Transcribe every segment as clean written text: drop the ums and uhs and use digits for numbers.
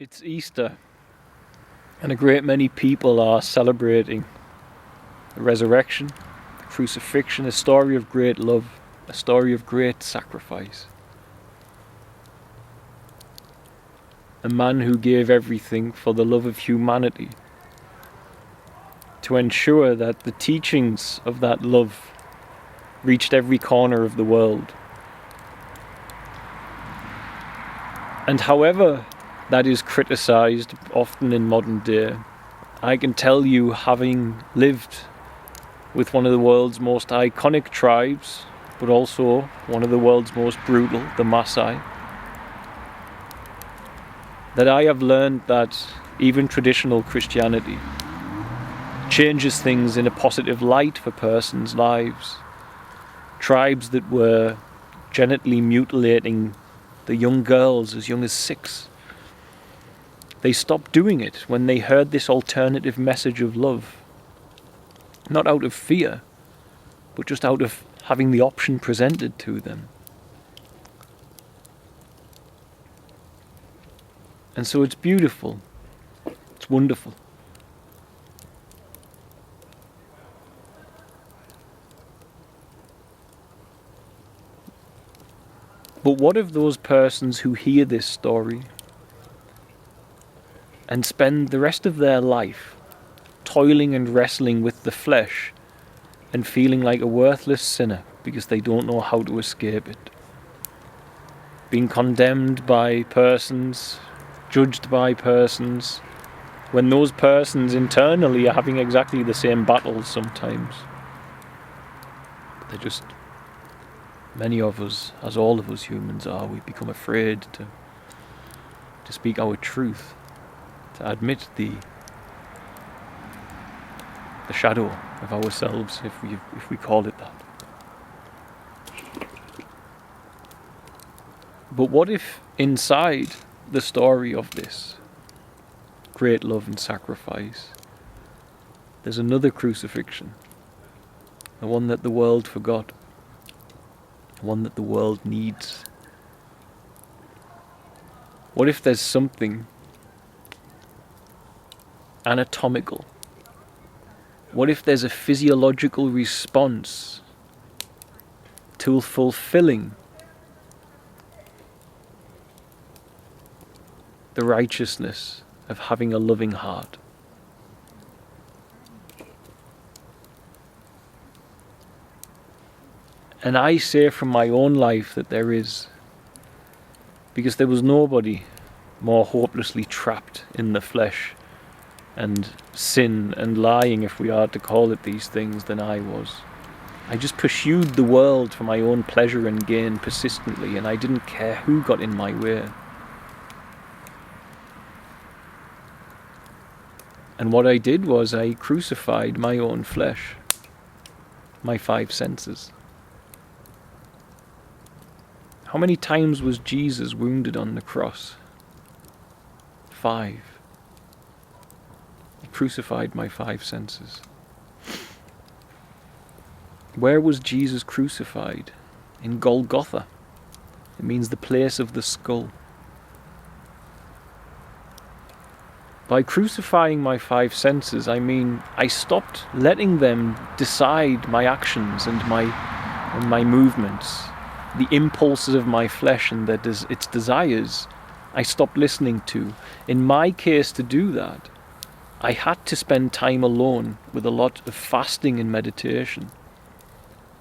It's Easter, and a great many people are celebrating the resurrection, the crucifixion, a story of great love, a story of great sacrifice. A man who gave everything for the love of humanity, to ensure that the teachings of that love reached every corner of the world. And however that is criticised often in modern day, I can tell you, having lived with one of the world's most iconic tribes, but also one of the world's most brutal, the Maasai, that I have learned that even traditional Christianity changes things in a positive light for persons' lives. Tribes that were genitally mutilating the young girls as young as 6, they stopped doing it when they heard this alternative message of love. Not out of fear, but just out of having the option presented to them. And so it's beautiful. It's wonderful. But what of those persons who hear this story and spend the rest of their life toiling and wrestling with the flesh and feeling like a worthless sinner because they don't know how to escape it? Being condemned by persons, judged by persons, when those persons internally are having exactly the same battles sometimes. They're just, many of us, as all of us humans are, we become afraid to speak our truth, to admit the shadow of ourselves, if we call it that. But what if inside the story of this great love and sacrifice, there's another crucifixion, the one that the world forgot, the one that the world needs? What if there's something anatomical? What if there's a physiological response to fulfilling the righteousness of having a loving heart? And I say from my own life that there is, because there was nobody more hopelessly trapped in the flesh and sin and lying, if we are to call it these things, than I was. I just pursued the world for my own pleasure and gain persistently, and I didn't care who got in my way. And what I did was I crucified my own flesh, my 5 senses. How many times was Jesus wounded on the cross? 5. He crucified my 5 senses. Where was Jesus crucified? In Golgotha. It means the place of the skull. By crucifying my 5 senses, I mean I stopped letting them decide my actions and my movements. The impulses of my flesh and its desires, I stopped listening to. In my case, to do that, I had to spend time alone with a lot of fasting and meditation.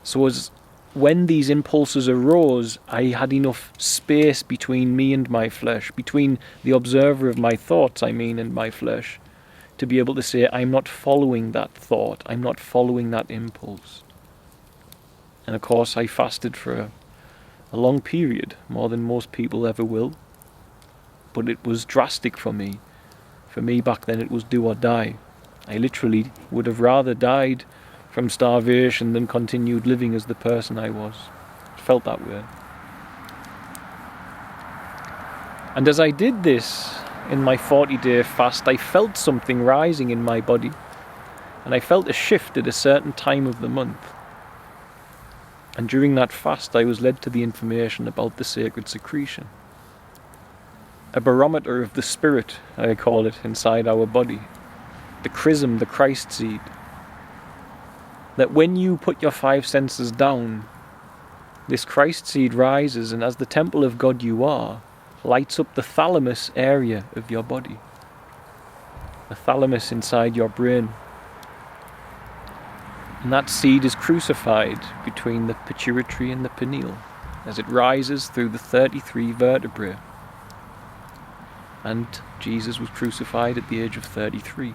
So as when these impulses arose, I had enough space between me and my flesh, between the observer of my thoughts, and my flesh, to be able to say, I'm not following that thought, I'm not following that impulse. And of course, I fasted for a long period, more than most people ever will. But it was drastic for me. For me back then, it was do or die. I literally would have rather died from starvation than continued living as the person I was. It felt that way. And as I did this in my 40-day fast, I felt something rising in my body. And I felt a shift at a certain time of the month. And during that fast, I was led to the information about the sacred secretion. a barometer of the spirit, I call it, inside our body. The chrism, the Christ seed. That when you put your 5 senses down, this Christ seed rises, and as the temple of God you are, lights up the thalamus area of your body. The thalamus inside your brain. And that seed is crucified between the pituitary and the pineal as it rises through the 33 vertebrae. And Jesus was crucified at the age of 33.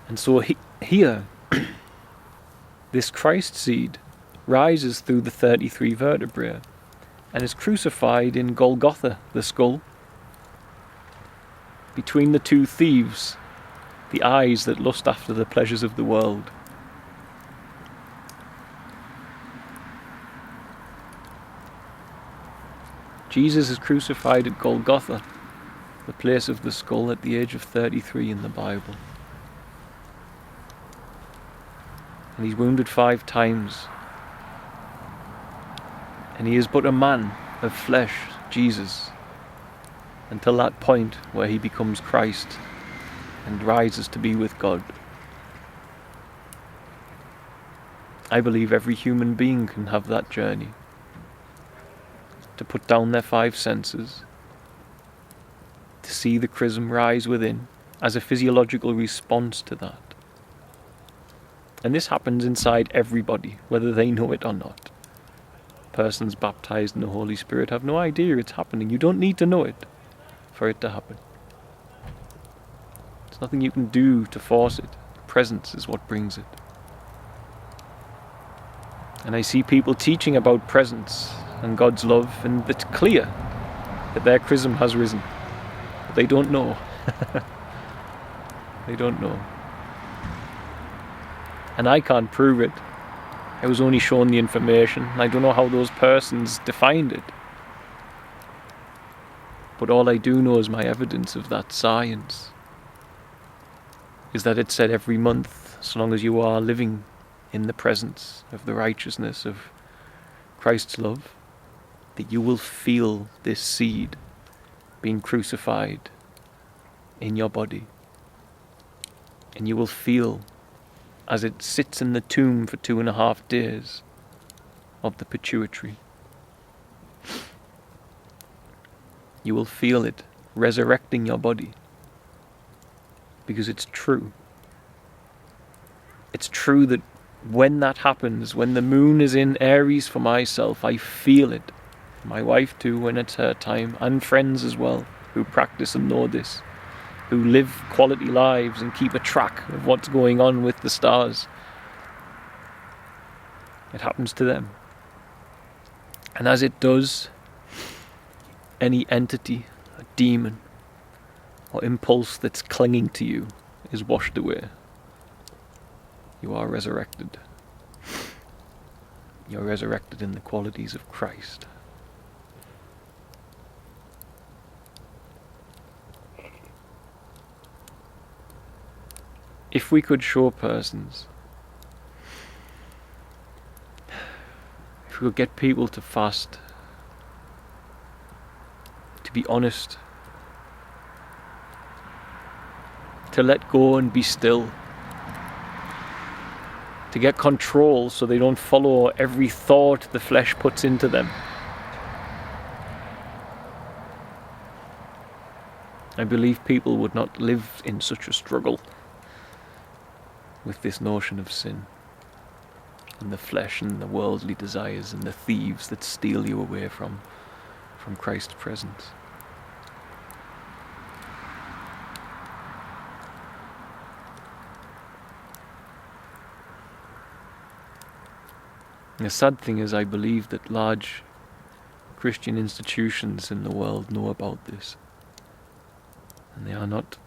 And so here, this Christ seed rises through the 33 vertebrae and is crucified in Golgotha, the skull, between the 2 thieves, the eyes that lust after the pleasures of the world. Jesus is crucified at Golgotha, the place of the skull, at the age of 33 in the Bible. And he's wounded 5 times. And he is but a man of flesh, Jesus, until that point where he becomes Christ and rises to be with God. I believe every human being can have that journey, to put down their 5 senses, to see the chrism rise within as a physiological response to that. And this happens inside everybody, whether they know it or not. Persons baptized in the Holy Spirit have no idea it's happening. You don't need to know it for it to happen. There's nothing you can do to force it. Presence is what brings it. And I see people teaching about presence and God's love, and it's clear that their chrism has risen. But they don't know. They don't know. And I can't prove it. I was only shown the information, and I don't know how those persons defined it. But all I do know is my evidence of that science is that it said every month, so long as you are living in the presence of the righteousness of Christ's love, that you will feel this seed being crucified in your body. And you will feel, as it sits in the tomb for 2.5 days of the pituitary, you will feel it resurrecting your body, because it's true. It's true that when that happens, when the moon is in Aries for myself, I feel it. My wife too, when it's her time, and friends as well, who practice and know this, who live quality lives and keep a track of what's going on with the stars. It happens to them. And as it does, any entity, a demon, or impulse that's clinging to you is washed away. You are resurrected. You're resurrected in the qualities of Christ. If we could show persons, if we could get people to fast, to be honest, to let go and be still, to get control so they don't follow every thought the flesh puts into them. I believe people would not live in such a struggle with this notion of sin and the flesh and the worldly desires and the thieves that steal you away from Christ's presence. The sad thing is, I believe that large Christian institutions in the world know about this, and they are not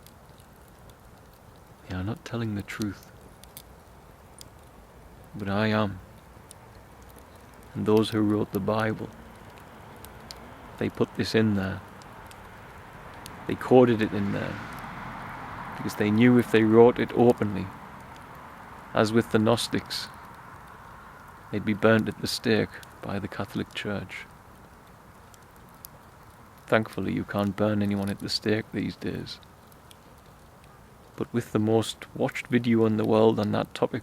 telling the truth. But I am. And those who wrote the Bible, they put this in there. They coded it in there because they knew if they wrote it openly, as with the Gnostics, they'd be burnt at the stake by the Catholic Church. Thankfully, you can't burn anyone at the stake these days. But with the most watched video in the world on that topic,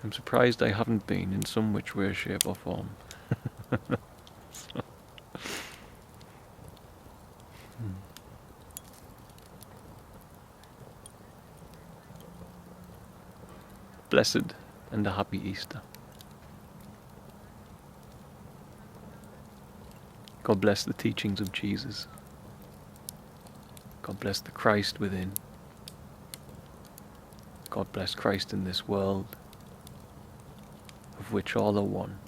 I'm surprised I haven't been in some which way, shape or form. So. Blessed and a happy Easter. God bless the teachings of Jesus. God bless the Christ within. God bless Christ in this world, of which all are one.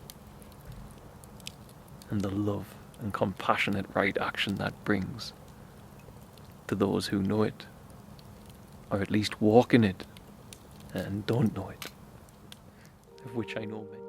And the love and compassionate right action that brings to those who know it, or at least walk in it, and don't know it, of which I know many.